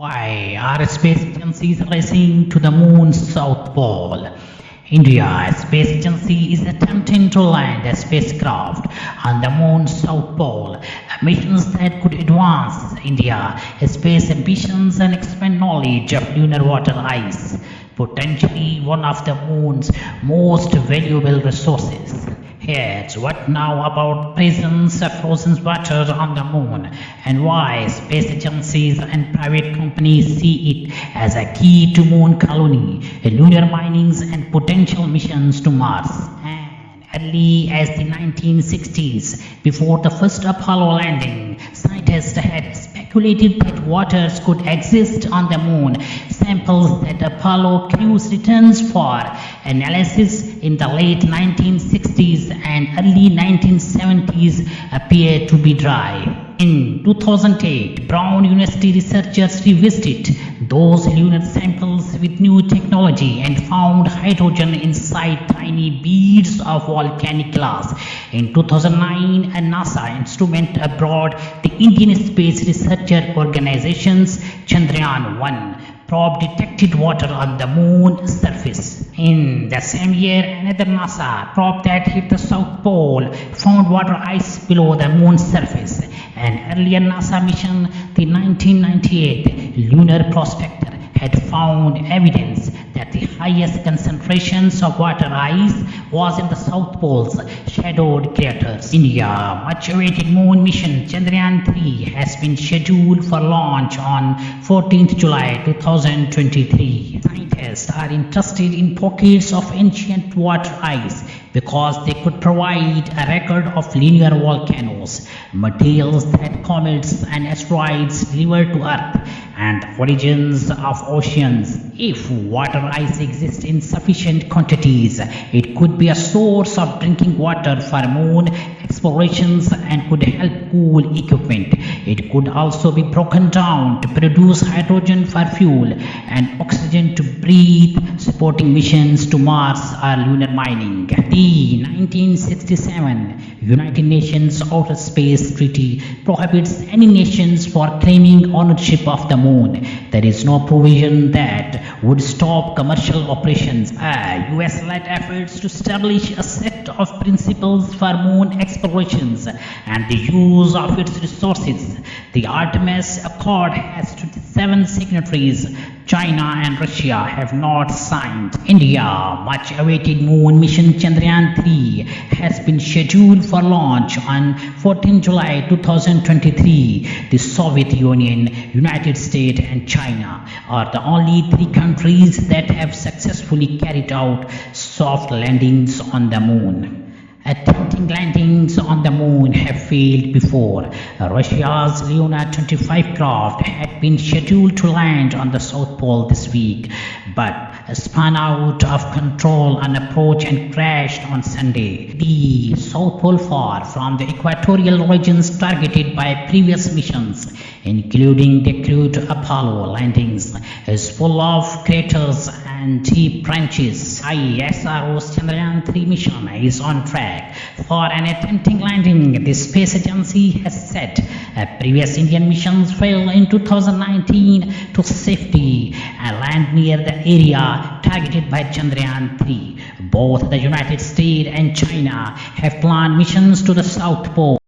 Why are space agencies racing to the moon's south pole? India's space agency is attempting to land a spacecraft on the moon's south pole, missions that could advance India's space ambitions and expand knowledge of lunar water ice, potentially one of the moon's most valuable resources. Here's what now about presence of frozen water on the moon and why space agencies and private companies see it as a key to moon colony, lunar minings and potential missions to Mars. And early as the 1960s, before the first Apollo landing, scientists had speculated that waters could exist on the moon. Samples that Apollo crews returns for analysis in the late 1960s and early 1970s appear to be dry. In 2008, Brown University researchers revisited those lunar samples with new technology and found hydrogen inside tiny beads of volcanic glass. In 2009, a NASA instrument aboard the Indian Space Research Organization's Chandrayaan-1 probe detected water on the moon's surface. In the same year, another NASA probe that hit the South Pole found water ice below the moon's surface. An earlier NASA mission, the 1998 Lunar Prospector, had found evidence that the highest concentrations of water ice was in the South Pole's shadowed craters. India's much-awaited moon mission Chandrayaan-3 has been scheduled for launch on 14th July 2023. Scientists are interested in pockets of ancient water ice because they could provide a record of linear volcanoes, materials that comets and asteroids deliver to Earth, and origins of oceans. If water ice exists in sufficient quantities, it could be a source of drinking water for moon explorations and could help cool equipment. It could also be broken down to produce hydrogen for fuel and oxygen to breathe, supporting missions to Mars or lunar mining. The 1967 United Nations Outer Space Treaty prohibits any nations for claiming ownership of the moon. There is no provision that would stop commercial operations. US-led efforts to establish a set of principles for moon explorations and the use of its resources. The Artemis Accord has 27 signatories. China and Russia have not signed. India, much-awaited moon mission Chandrayaan-3 has been scheduled for launch on 14 July 2023. The Soviet Union, United States and China are the only three countries that have successfully carried out soft landings on the moon. Attempting landings on the moon have failed before. Russia's Lunar 25 craft had been scheduled to land on the South Pole this week, but spun out of control on approach and crashed on Sunday. The South Pole, far from the equatorial regions targeted by previous missions, including the crewed Apollo landings, is full of craters and deep trenches. ISRO's Chandrayaan-3 mission is on track for an attempting landing, the space agency has said. Previous Indian missions failed in 2019 to safety and land near the area targeted by Chandrayaan-3. Both the United States and China have planned missions to the South Pole.